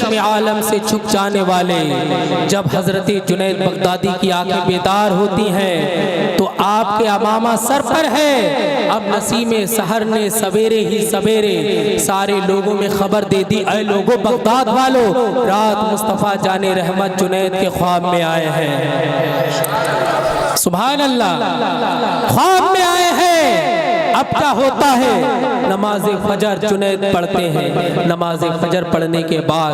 चश्मे आलम से छुप जाने वाले, जब हजरत जुनैद बगदादी की आंखें बेदार होती हैं तो आपके अमामा सर पर है। अब नसीमे सहर ने सवेरे ही सवेरे सारे लोगों में खबर दे दी, ऐ लोगों बगदाद वालों, रात मुस्तफ़ा जाने रहमत जुनैद के ख्वाब में आए हैं। सुभान अल्लाह, ख्वाब में आए हैं। अब क्या होता है, नमाज फजर जुनैद पढ़ते हैं। नमाज फजर पढ़ने के बाद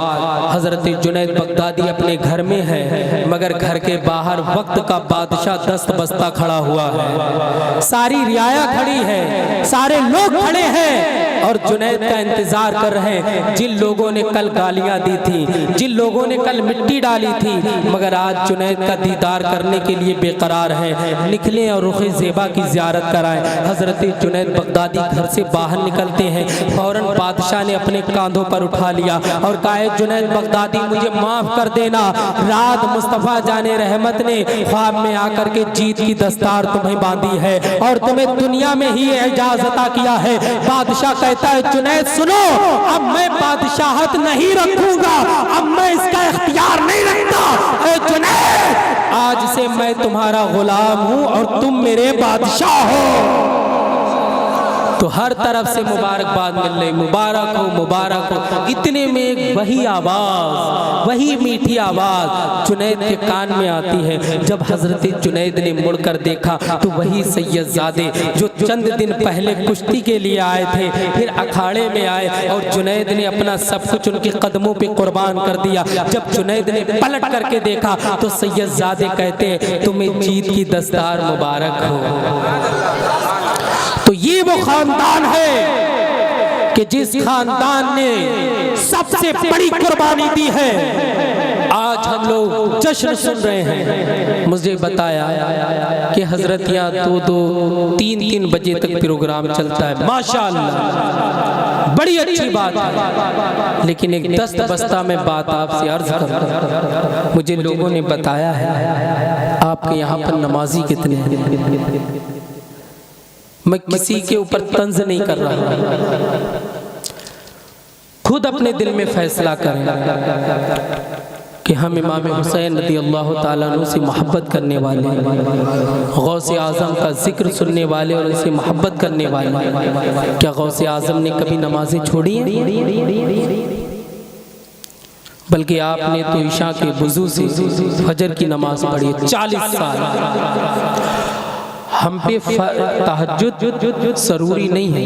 हजरत जुनैद बगदादी अपने घर में है, मगर घर के बाहर वक्त का बादशाह दस्त बस्ता खड़ा हुआ है, सारी रियाया खड़ी है, सारे लोग खड़े हैं और जुनैद का इंतजार कर रहे हैं। जिन लोगों ने कल गालियां दी थी, जिन लोगों ने कल मिट्टी डाली थी, मगर आज जुनैद का दीदार करने के लिए बेकरार हैं। निकलें और रुख ज़ेबा की ज़ियारत कराएं। हजरत जुनैद बगदादी घर से बाहर निकलते हैं, फौरन बादशाह ने अपने कांधों पर उठा लिया और कहा, जुनैद बगदादी मुझे माफ कर देना, रात मुस्तफ़ा जाने रहमत ने ख्वाब में आकर के जीत की दस्तार तुम्हें बांधी है और तुम्हें दुनिया में ही एजाज़ अता किया है। बादशाह कहता है, जुनैद सुनो, अब मैं बादशाहत नहीं रखूंगा, अब मैं इसका इख्तियार नहीं रखता। ए जुनैद, आज से मैं तुम्हारा गुलाम हूं और तुम मेरे बादशाह हो। तो हर तरफ से मुबारकबाद मिल रही, मुबारक हो मुबारक हो। इतने में एक वही आवाज़, वही मीठी आवाज़ जुनैद के कान में आती है। जब हजरत जुनैद ने मुड़कर देखा तो वही सैयदजादे जो चंद दिन पहले कुश्ती के लिए आए थे, फिर अखाड़े में आए और जुनैद ने अपना सब कुछ उनके कदमों पे कुर्बान कर दिया। जब जुनैद ने पलट करके देखा तो सैयदजादे कहते हैं, तुम्हें जीत की दस्तार मुबारक हो। तो ये वो खानदान है कि जिस खानदान ने सबसे बड़ी कुर्बानी दी है। आज हम लोग जश्न सुन रहे हैं। मुझे बताया कि हजरत यहाँ 2-3 बजे तक प्रोग्राम चलता है, माशाअल्लाह, बड़ी अच्छी बात है। लेकिन एक दस्त बस्ता में बात आपसे अर्ज करूं, मुझे लोगों ने बताया है आपके यहाँ पर नमाजी कितने हैं। मैं किसी के ऊपर तंज नहीं कर रहा, खुद अपने दिल में फैसला करें कि हम इमाम हुसैन रज़ी अल्लाह ताला अन्हु से मोहब्बत करने वाले, गौसे आज़म का जिक्र सुनने वाले और उनसे मोहब्बत करने वाले। क्या गौसे आज़म ने कभी नमाजें छोड़ी हैं? बल्कि आपने तो ईशा के वुज़ू से फजर की नमाज पढ़ी 40 साल। हम पे तहज्जुद ज़रूरी नहीं है,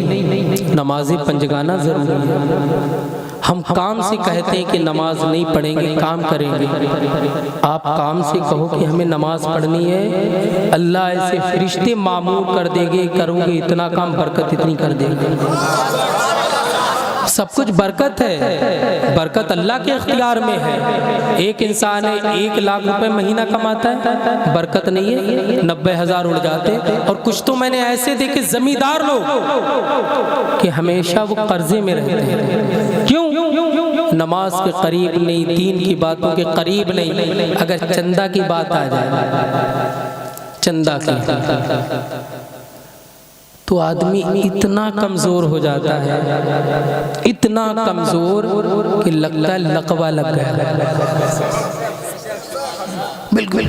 नमाज़ें पंजगाना ज़रूरी है। हम काम से कहते हैं कि नमाज नहीं पढ़ेंगे, काम करेंगे। आप काम से कहो कि हमें नमाज पढ़नी है, अल्लाह ऐसे फरिश्ते मामूर कर देंगे, करोगे इतना काम, बरकत इतनी कर देंगे। सब कुछ बरकत है, बरकत अल्लाह के इख्तियार में है। एक इंसान है 1 लाख रुपए महीना कमाता है, बरकत नहीं है, 90,000 उड़ जाते। और कुछ तो मैंने ऐसे देखे जमींदार लोग कि हमेशा वो कर्जे में रहते हैं। क्यों? नमाज के करीब नहीं, दीन की बातों के करीब नहीं। अगर चंदा की बात आ जाए, चंदा की, तो आदमी इतना कमजोर हो जाता है, इतना कमजोर कि लगता है लकवा लग गया। बिल्कुल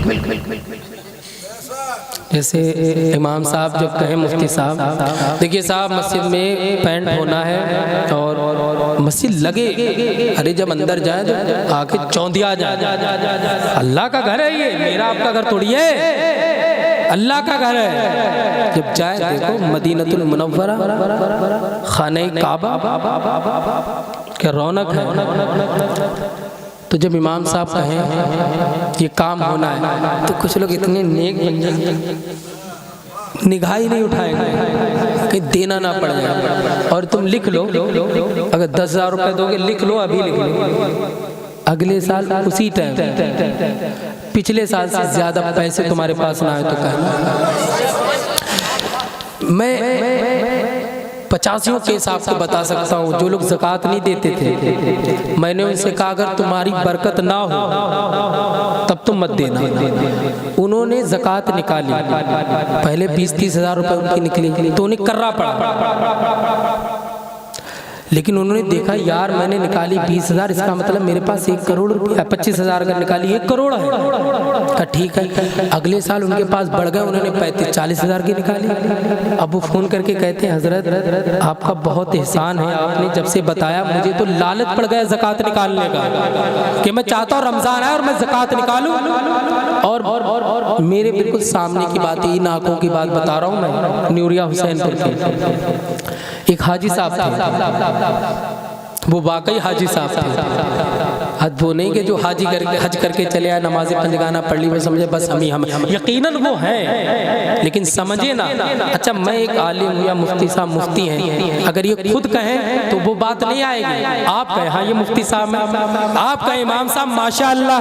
जैसे इमाम साहब जब कहे, मुफ्ती साहब, देखिए साहब मस्जिद में पैंट होना है और मस्जिद लगे, अरे जब अंदर जाए तो आके चौंधिया जाए। अल्लाह का घर है ये, मेरा आपका घर थोड़ी है, अल्लाह का घर है। जब जाए देखो मदीनतुल मुनव्वरा, खाने काबा, क्या रौनक है। तो जब इमाम साहब कहें ये काम होना है तो कुछ लोग इतने नेक बन जाएंगे, निगाह ही नहीं उठाएंगे कहीं देना ना पड़ जाए। और तुम लिख लो, अगर 10,000 रुपये दोगे, लिख लो, अभी लिख लो, अगले साल उसी टाइम पिछले साल से ज्यादा पैसे तुम्हारे पास ना आए तो कहना। मैं 85 केस आपको बता सकता हूँ जो लोग ज़कात नहीं देते थे। मैंने उनसे कहा अगर तुम्हारी बरकत ना हो तब तुम मत देना। उन्होंने ज़कात निकाली, पहले 20-30 हज़ार रुपये उनकी निकली तो उन्हें कर्रा पड़ा। लेकिन उन्होंने देखा यार मैंने निकाली 20,000, इसका मतलब मेरे पास 1 करोड़ रुपया, 25,000 अगर निकाली 1 करोड़ है। कहा ठीक है। अगले साल उनके पास बढ़ गए, उन्होंने 35-40,000 की निकाली। अब वो फ़ोन करके कहते हैं हजरत आपका बहुत एहसान है, आपने जब से बताया मुझे तो लालच पड़ गया ज़कात निकालने का कि मैं चाहता हूँ रमज़ान आए और मैं ज़कात निकालूँ। और मेरे बिल्कुल सामने की बात, इन आँखों की बात बता रहा हूँ मैं, न्यूरिया हुसैनपुर की एक हाजी साहब थे, वो वाकई हाजी साहब थे। वो नहीं कि जो हाजी करके हज करके चले आए, नमाज़ पंजगाना पढ़ ली, वो समझे बस हम यकीनन वो हैं, लेकिन समझे ना। अच्छा मैं एक आलिम या मुफ्ती साहब मुफ्ती हैं, अगर ये खुद कहें तो वो बात नहीं आएगी। आप कहें हाँ ये मुफ्ती साहब है, आपका इमाम साहब माशाअल्लाह,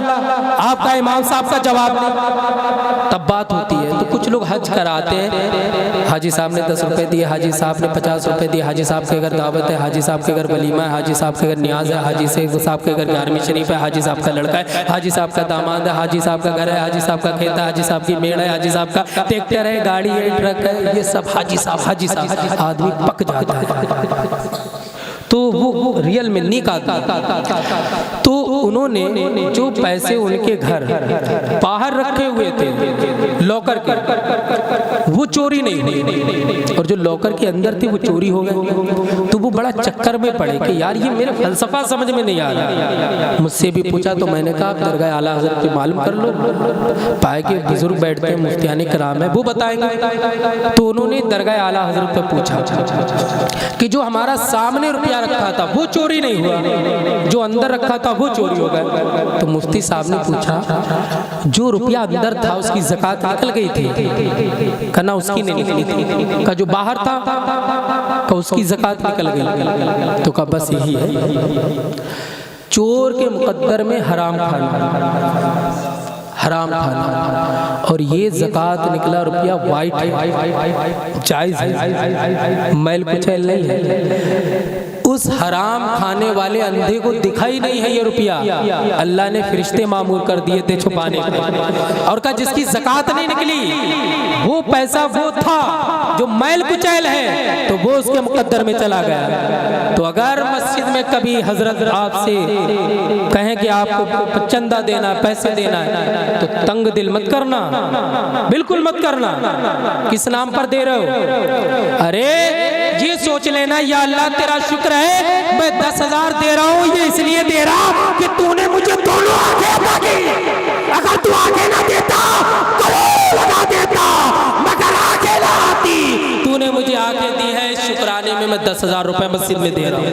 आपका इमाम साहब का जवाब नहीं, तब बात होती है। तो कुछ लोग हज कराते हैं, हाजी साहब ने 10 रुपये दिए, हाजी साहब ने 50 रुपये दिए, हाजी साहब के घर दावत है, हाजी साहब के घर वलीमा है, हाजी साहब के घर न्याज है, हाजी साहब के घर 11वीं शरीफ है, हाजी साहब का लड़का है, हाजी साहब का दामाद है, हाजी साहब का घर है, हाजी साहब का खेत है, हाजी साहब की मेड़ है, हाजी साहब का ट्रैक्टर है, गाड़ी है, ट्रक है, ये सब हाजी साहब। आदमी पक जाता है तो वो रियल में नेक आदमी। तो उन्होंने जो पैसे उनके घर बाहर रखे हुए थे लॉकर के, वो चोरी नहीं हुई, और जो लॉकर के अंदर थे वो चोरी हो गए। तो वो बड़ा चक्कर में पड़े कि यार ये मेरा फलसफा समझ में नहीं आ रहा। मुझसे भी पूछा तो मैंने कहा आप दरगाह आला हज़रत पे मालूम कर लो, पाए के बुजुर्ग बैठते हैं मुफ्तियाने कराम है, वो बताएंगे। तो उन्होंने दरगाह आला हज़रत पे पूछा कि जो हमारा सामने रुपया रखा था वो चोरी नहीं हुआ, जो अंदर रखा था वो चोरी हो गया। तो मुफ्ती साहब ने पूछा जो रुपया अंदर था उसकी ज़कात निकल गई थी? कहना उसकी नहीं निकली थी। का जो बाहर था का उसकी ज़कात निकल गई। तो का बस यही है, चोर के मुकद्दर में हराम खाना, और ये ज़कात निकला रुपया वाइट है, जायज़ है, मैल कुचैल नहीं है। उस हराम खाने वाले अंधे को दिखा ही नहीं है ये रुपया, अल्लाह ने फरिश्ते मामूर कर दिए थे छुपाने को, और कहा जिसकी ज़कात नहीं निकली वो पैसा वो था जो मैल कुचैल है, तो वो उसके मुकद्दर में चला गया। तो अगर मस्जिद में कभी हजरत आपसे कहें कि आपको चंदा देना, पैसे देना है, तो तंग दिल मत करना, बिल्कुल मत करना। किस नाम पर दे रहे हो? अरे ये सोच लेना या अल्लाह तेरा शुक्र है मैं 10,000 दे रहा हूँ, ये इसलिए दे रहा कि तूने मुझे दोनों आंखें दी। अगर तू आंखें ना देता करोड़ लगा देता, मगर आंखें ना आती, तूने मुझे आंखें दी है, शुक्राने में मैं 10,000 रुपए मस्जिद में दे रहा हूँ,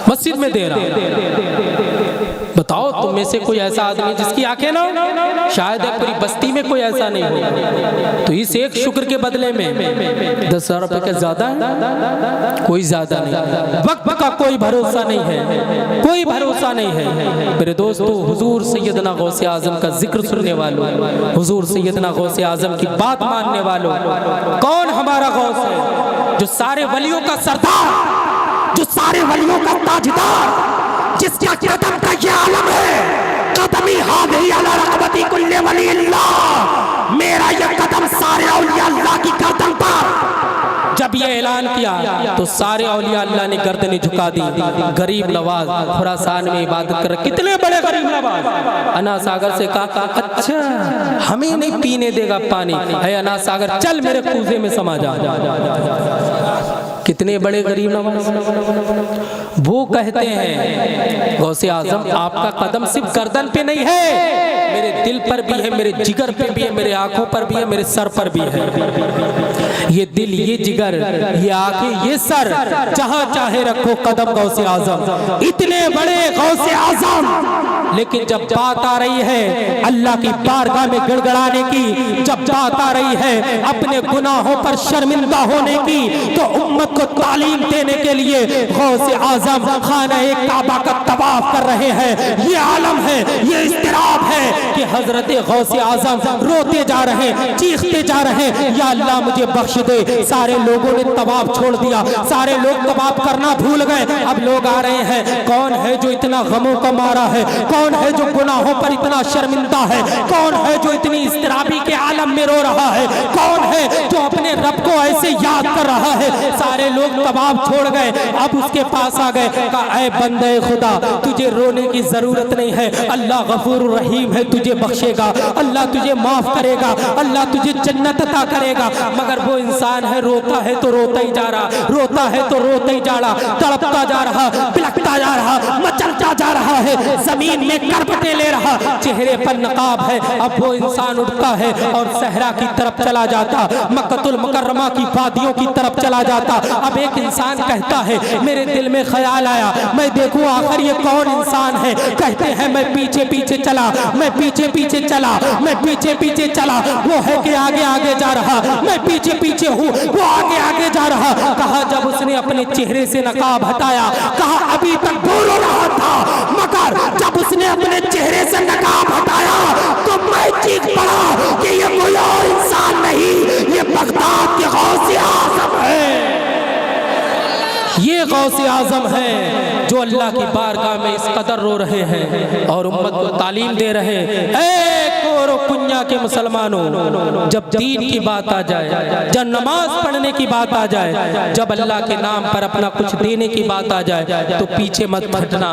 मस्जिद में दे रहा हूँ। बताओ तुम में से कोई ऐसा आदमी जिसकी आंखें ना हो? शायद पूरी बस्ती में कोई ऐसा नहीं हो। तो इस एक शुक्र के बदले में 10,000 रुपए का ज्यादा है? कोई ज्यादा नहीं। वक्त का कोई भरोसा नहीं है, कोई भरोसा नहीं है। मेरे दोस्तों, हुजूर सैयदना गौसे आजम का जिक्र सुनने वालों, हुजूर सैयदना गौसे आजम की बात मानने वालों, कौन हमारा गौस है? जो सारे वलियों का सरदार, जो सारे वलियों का ताजदार, जिसका कदम का ये आलम है, कदमी हाज़ी अला रक़बती कुल्ले वली अल्लाह, मेरा ये कदम सारे औलिया अल्लाह की गर्दन पर। जब ये ऐलान किया तो सारे औलिया अल्लाह ने गर्दनें झुका दी। गरीब नवाज खुरासान में इबादत कर, कितने बड़े गरीब नवाज। अना सागर से कहा अच्छा हमें नहीं पीने देगा पानी, है अना सागर चल मेरे कूजे में समा जा। कितने बड़े गरीब नवाज। वो कहते हैं गौसे आजम आपका कदम सिर्फ गर्दन पे नहीं है, मेरे दिल पर भी है, मेरे जिगर पे भी है, मेरे आंखों पर भी है, मेरे सर पर भी है। ये दिल, ये जिगर, ये आंखें, ये सर, जहां चाहे रखो कदम गौसे आजम। इतने बड़े गौसे आजम, लेकिन जब बात आ रही है अल्लाह की बारगाह में गिड़गिड़ाने की, जब बात आ रही है अपने गुनाहों पर शर्मिंदा होने की, तो उम्मत को तालीम देने के लिए गौसे आजम खाना-ए-काबा का तवाफ कर हार रहे हैं। ये आलम है, ये इस्तिराब है कि हजरत गौसे आजम रोते जा रहे हैं, चीखते जा रहे हैं, या अल्लाह मुझे बख्श दे। सारे लोगों ने तवाफ छोड़ दिया, सारे लोग तवाफ करना भूल गए। अब लोग आ रहे हैं, कौन है जो इतना गमों का मारा है, कौन है जो गुनाहों पर इतना शर्मिंदा है, कौन है जो इतनी इस्तिराबी के आलम में रो रहा है, कौन है जो अपने रब को ऐसे याद कर रहा है। सारे लोग तवाफ छोड़ गए, अब उसके पास आ गए, कहा ऐ बंदे खुदा तुझे रोने की जरूरत नहीं है, अल्लाह गफूर रहीम है, तुझे बख्शेगा, अल्लाह तुझे माफ करेगा, अल्लाह तुझे जन्नत अता करेगा। मगर वो इंसान है, रोता है तो रोता ही जा रहा, रोता है तो रोता ही जा रहा, तड़पता जा रहा, बिलखता जा रहा, मचलता जा रहा है, जमीन में करवटें ले रहा, चेहरे पर नकाब है। अब वो इंसान उठता है और सहरा की तरफ चला जाता, मक्कतुल मुकर्रमा की वादियों की तरफ चला जाता। अब एक इंसान कहता है, मेरे दिल में ख्याल आया, मैं देखूं आखिर ये कौन इंसान है। कहते हैं मैं पीछे पीछे चला, मैं पीछे पीछे चला, मैं पीछे पीछे चला, वो है कि आगे आगे जा रहा, मैं पीछे पीछे हूँ, वो आगे आगे जा रहा। कहा जब उसने अपने चेहरे से नकाब हटाया, कहा अभी तक बोल रहा था, मगर जब उसने अपने चेहरे से नकाब हटाया तो मैं चीख पड़ा कि ये कोई और इंसान नहीं, ये बगदाद के गौसे आजम है। ये गौसे आजम है जो अल्लाह की बारगाह में इस कदर रो रहे हैं और उम्मत को तालीम दे रहे हैं। ऐ कोरो कुन्या के मुसलमानों, जब दीन की बात आ जाए, जब नमाज पढ़ने की बात आ जाए, जब अल्लाह के नाम पर अपना कुछ देने की बात आ जाए तो पीछे मत हटना,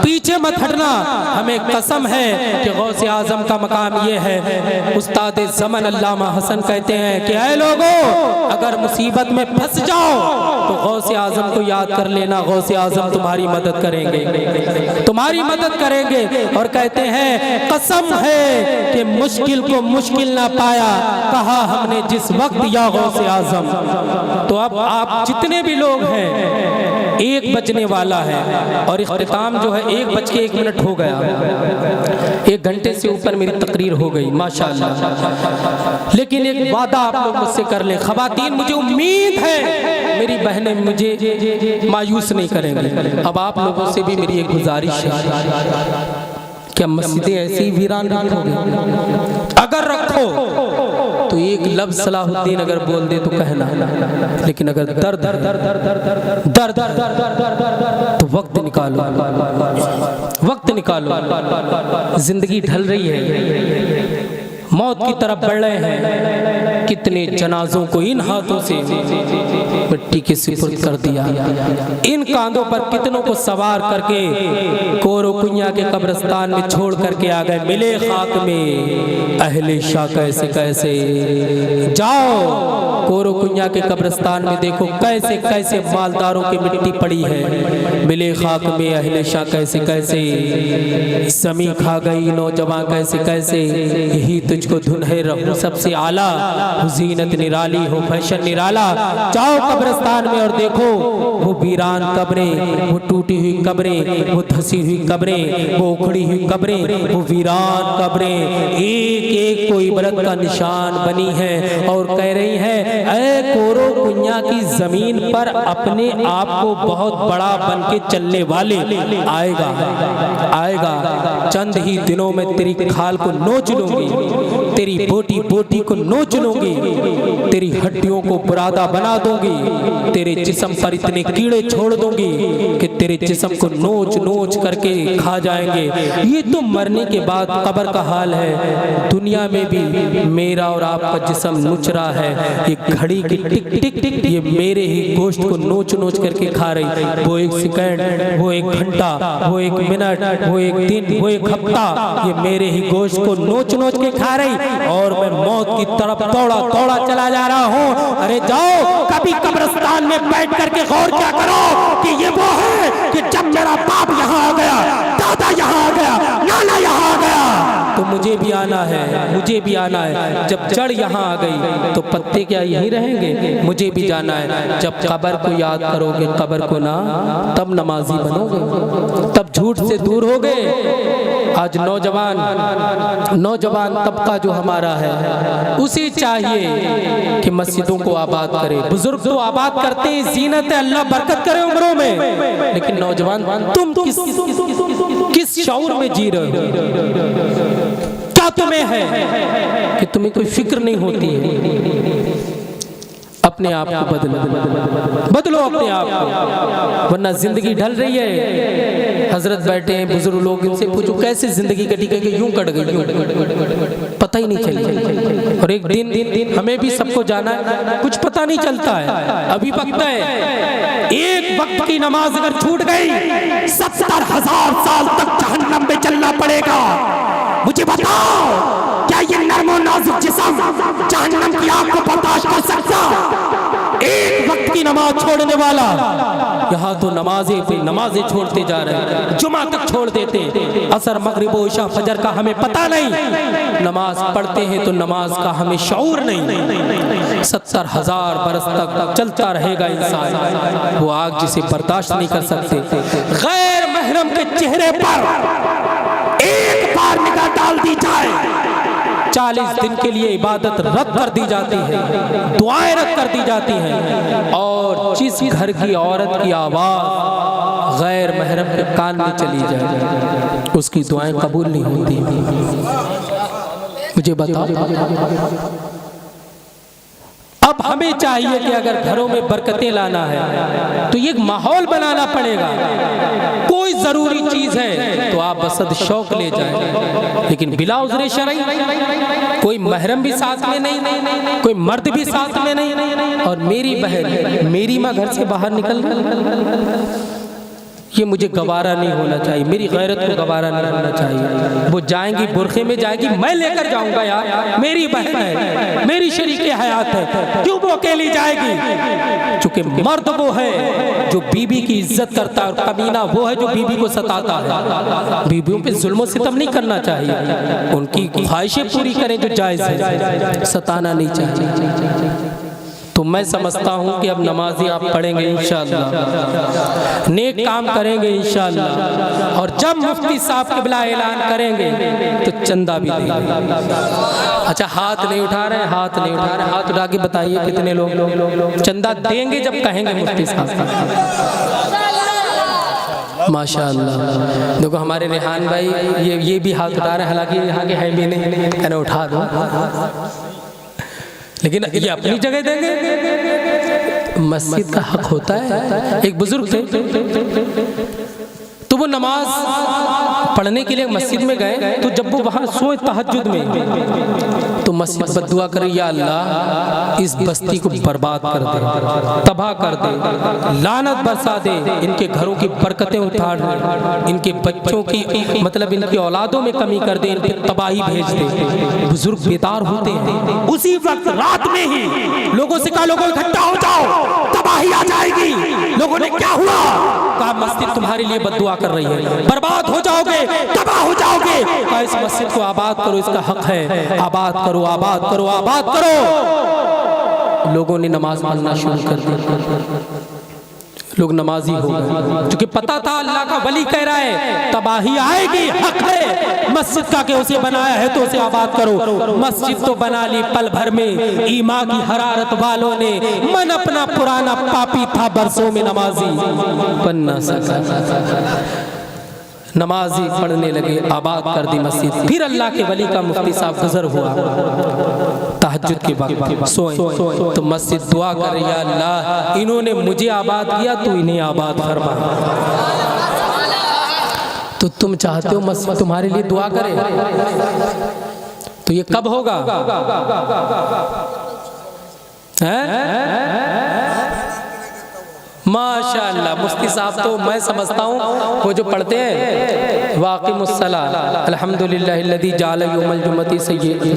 पीछे मत हटना। हमें कसम है कि गौसे आजम का मकाम ये है। उस्ताद ज़मन अल्लामा हसन कहते हैं कि ऐ लोगों, अगर मुसीबत में फंस जाओ तो गौसे आजम को याद कर लेना, गौसे आजम तुम्हारी मदद करेंगे, तुम्हारी मदद करेंगे। और कहते हैं कसम है कि मुश्किल को मुश्किल ना पाया, कहा हमने जिस वक्त या गौसे आजम। तो अब आप जितने भी लोग हैं, 1 बजने वाला है और इख्तिताम जो है 1:01 हो गया, 1 घंटे से ऊपर मेरी तकरीर हो गई माशाअल्लाह। लेकिन एक वादा आप लोग मुझसे कर लें, खवातीन मुझे उम्मीद है मेरी बहनें मुझे मायूस नहीं करेंगे। अब आप लोगों से भी मेरी एक गुजारिश है, क्या मस्जिदें ऐसी वीरान रखोगे? अगर रखो तो एक लफ्ज़ सलाहुद्दीन अगर बोल दे तो कहना, लेकिन अगर दर दर दर दर दर दर दर तो वक्त निकालो, वक्त निकालो। जिंदगी ढल रही है, मौत की तरफ बढ़ रहे हैं। कितने जनाजों को इन हाथों से मिट्टी के सुपुर्द कर दिया, इन कांधों पर कितनों को सवार करके कोरो कुन्या के कब्रिस्तान में छोड़ करके आ गए। मिले खाक में अहले शाह कैसे कैसे। जाओ कोरो कुन्या के कब्रिस्तान में देखो कैसे कैसे मालदारों की मिट्टी पड़ी है। मिले खाक में अहले शाह कैसे कैसे। समी खा गई नौजवान कैसे कैसे। यही तुझको धुन है रहूं सबसे आला, जीनत निराली हो फैशन निराला। जाओ कब्रिस्तान में और देखो वो वीरान कब्रें, वो टूटी हुई कब्रें, वो धसी हुई कब्रें, वो उखड़ी हुई कब्रें, वो वीरान कब्रें एक एक को इबरत का निशान बनी है। और कह रही है ऐ कोरो कुन्या की जमीन पर अपने आप को बहुत बड़ा बन के चलने वाले आएगा, आएगा। चंद ही दिनों में तेरी खाल को नोच लूंगी, तेरी बोटी बोटी को नोच लूंगी, तेरी हड्डियों को बुरादा बना दूंगी, तेरे जिस्म पर इतने कीड़े छोड़ दूंगी कि तेरे जिस्म को नोच नोच करके खा जाएंगे। ये तो मरने के बाद कब्र का हाल है। दुनिया में भी मेरा और आपका जिस्म नोच रहा है। ये घड़ी की टिक टिक टिक ये मेरे ही गोश्त को नोच नोच करके खा रही। वो 1 सेकंड, वो 1 घंटा, वो 1 मिनट, वो 1 दिन, वो 1 हफ्ता, ये मेरे ही गोश्त को नोच नोच के खा रही और मैं मौत की तरफ दौड़ा दौड़ा चला जा रहा हूँ। अरे जाओ कभी कब्रिस्तान में बैठ करके गौर क्या करो कि ये वो है कि जब मेरा बाप यहाँ आ गया, दादा यहाँ आ गया, नाना यहाँ आ गया, तो मुझे भी आना है, मुझे भी आना है। जब जड़ यहाँ आ गई तो पत्ते क्या यहीं रहेंगे? मुझे भी जाना है। जब कब्र को याद करोगे, कब्र को ना, तब नमाजी बनोगे, तब झूठ से दूर होगे। आज नौजवान तबका जो हमारा है उसे चाहिए कि मस्जिदों को आबाद करे। बुजुर्ग तो आबाद करते हैं, जीनत है, अल्लाह बरकत करे उम्रों में, लेकिन नौजवान तुम किस शऊर में जी रहे हो? क्या तुम्हें है कि तुम्हें कोई फिक्र नहीं होती है? अपने आप को बदलो अपने आप को, वरना जिंदगी ढल रही है। हजरत बैठे हैं, बुजुर्ग लोग, इनसे पूछो कैसे जिंदगी कटी, कटी यूं कट गई, यूं पता ही नहीं चली। और एक दिन हमें भी सबको जाना है, कुछ पता नहीं चलता है। अभी वक्त है, एक वक्त की नमाज अगर छूट गई 70,000 साल तक जहन्नम में चलना पड़ेगा। मुझे बताओ, क्या ये नर्मो नाजुक जिस्म जहन्नम की आग को बर्दाश्त कर सकता? एक वक्त की नमाज छोड़ने वाला, यहाँ तो नमाजें छोड़ते जा रहे हैं, जुमा तक छोड़ देते, असर मगरिब इशा फजर का हमें पता नहीं। नमाज पढ़ते हैं तो नमाज का हमें शऊर नहीं। 70,000 बरस तक चलता रहेगा इंसान, वो आग जिसे बर्दाश्त नहीं कर सकते। गैर महरम के चेहरे पर एक बार निगाह डाल दी जाए, 40 दिन के लिए इबादत रद्द कर दी जाती है, दुआएं रद्द कर दी जाती हैं। और जिस घर की औरत की आवाज़ गैर महरम के कान में चली जाए, उसकी दुआएं कबूल नहीं होती। मुझे बताओ, अब हमें चाहिए कि अगर घरों में बरकतें लाना है तो ये माहौल बनाना पड़ेगा। कोई जरूरी चीज है तो आप बसद शौक ले जाएं, लेकिन बिला उज़्र शरई, कोई महरम भी साथ में नहीं, कोई मर्द भी साथ में नहीं। और मेरी बहन, मेरी माँ घर से बाहर निकल, ये मुझे गवारा नहीं होना चाहिए, मेरी गैरत को गवारा नहीं होना चाहिए। वो जाएंगी बुरखे में जाएगी, मैं लेकर जाऊंगा यार, मेरी बहन है, मेरी शरीके हयात है, क्यों वो अकेली जाएगी? चूंकि मर्द वो है जो बीबी की इज्जत करता है, और कमीना वो है जो बीबी को सताता है। बीबियों पे जुल्म सितम नहीं करना चाहिए, उनकी ख्वाहिशें पूरी करें जो जायज़ है, सताना नहीं चाहिए। तो मैं समझता हूँ कि अब नमाज़ी आप पढ़ेंगे इंशाअल्लाह, नेक काम करेंगे इंशाअल्लाह, और जब मुफ्ती साहब क़िबला ऐलान करेंगे तो चंदा भी देंगे। अच्छा, हाथ नहीं उठा रहे, हाथ नहीं उठा रहे, हाथ उठा के बताइए कितने लोग चंदा देंगे जब कहेंगे मुफ्ती साहब। माशाअल्लाह, देखो हमारे रेहान भाई ये भी हाथ उठा रहे हैं, हालांकि यहाँ के हैं भी नहीं, कहना उठा दो, लेकिन ये अपनी जगह देंगे। मस्जिद का हक होता है। एक बुजुर्ग थे, तो वो नमाज पढ़ने के लिए मस्जिद में गए, तो जब वो वहाँ सोए तहज्जुद में, तो मस्जिद बद्दुआ करे, या अल्लाह इस बस्ती को बर्बाद कर दे, तबाह कर दे, लानत बरसा दे, इनके घरों की बरकतें उतार दे, इनके बच्चों की मतलब इनकी औलादों में कमी कर दे, इनकी तबाही भेज दे। बुजुर्ग बेदार होते हैं, उसी वक्त रात में ही लोगों से कहा, लोगों इकट्ठा हो जाओ, तबाही आ जाएगी। लोगों ने क्या हुआ? कहा मस्जिद तुम्हारे लिए बद्दुआ कर रही है, बर्बाद हो जाओगे, तबाह हो जाओगे। कहा इस मस्जिद को आबाद करो, इसका हक है, आबाद करो, आबाद करो, आबाद करो। लोगों ने नमाज पढ़ना शुरू कर दिया, लोग नमाजी हो गए, क्योंकि पता था अल्लाह का वली कह रहा है तबाही आएगी, हक है मस्जिद का कि उसे बनाया है तो उसे आबाद करो। मस्जिद तो बना ली पल भर में, ईमान की हरारत वालों ने, मन अपना पुराना पापी था, बरसों में नमाजी बन न सका। नमाजी पढ़ने लगे, आबाद कर दी मस्जिद। फिर अल्लाह के वली का मुफ्ती साहब गुजर हुआ, तहज्जुद के वक्त सोए, तो मस्जिद दुआ कर, या अल्लाह इन्होंने मुझे आबाद किया, तो इन्हें आबाद फरमा। तो तुम चाहते हो मस्जिद तुम्हारे लिए दुआ करे, तो ये कब होगा? माशाअल्लाह, मुफ्ती साहब तो मैं समझता हूँ वो जो पढ़ते हैं वाक़िमुस्सलाह अल्हम्दुलिल्लाहिल्लज़ी जअल यौमल जुम्मति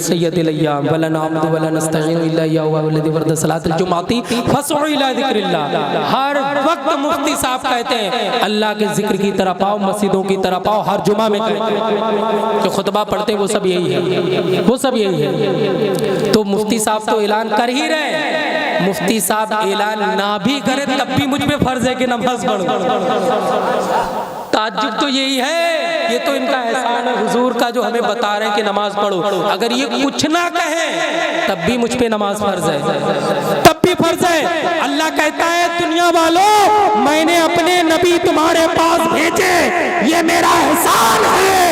सय्यदल अय्याम वला नअब्दु वला नस्तईनु इल्ला इय्याहु वल्लज़ी फरद सलातल जुम्मति फसउ इला ज़िक्रिल्लाह। हर वक्त मुफ्ती साहब कहते हैं अल्लाह के जिक्र की तरफ आओ, मस्जिदों की तरफ आओ। हर जुमा में कहते हैं, जो खुतबा पढ़ते हैं वो सब यही है, वो सब यही है। तो मुफ्ती साहब तो ऐलान कर ही रहे हैं, मुफ्ती साहब ऐलान ना भी करे तब भी मुझ पे फर्ज है कि नमाज पढ़ो। ताज्जुब तो यही है, ये तो इनका एहसान है हुजूर का जो हमें बता रहे हैं कि नमाज पढ़ो। अगर ये कुछ ना कहे तब भी मुझ पे नमाज फर्ज है, तब भी फर्ज है। अल्लाह कहता है दुनिया वालों मैंने अपने नबी तुम्हारे पास भेजे, ये मेरा एहसान है।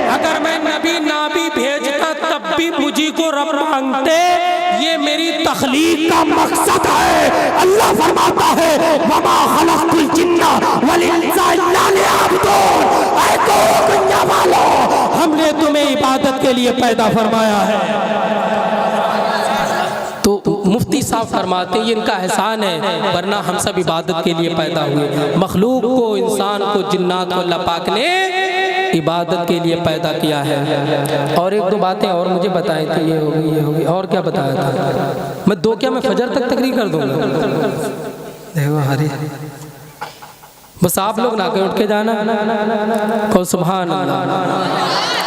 अगर मैं नबी ना भी भेजता तब भी मुझी को रब मांगते, ये मेरी तख्लीक का मकसद है। अल्लाह फरमाता है वमा खलक़तुल जिन्ना वल इंसा इल्ला लियअबुदून, ऐ दुनिया वालों हमने तुम्हें इबादत के लिए पैदा फरमाया है। तो मुफ्ती साहब फरमाते ये इनका एहसान है, वरना हम सब इबादत के लिए पैदा हुए। मखलूक को, इंसान को, जिन्नात को अल्लाह पाक ने इबादत के लिए पैदा किया है। और एक दो बातें और मुझे बताई थी, ये होगी ये होगी, और क्या बताया था मैं दो, क्या मैं फजर तक तकरीर कर दूंगा? देखो हरी बस आप लोग ना के उठ के जाना, कहो सुभान अल्लाह।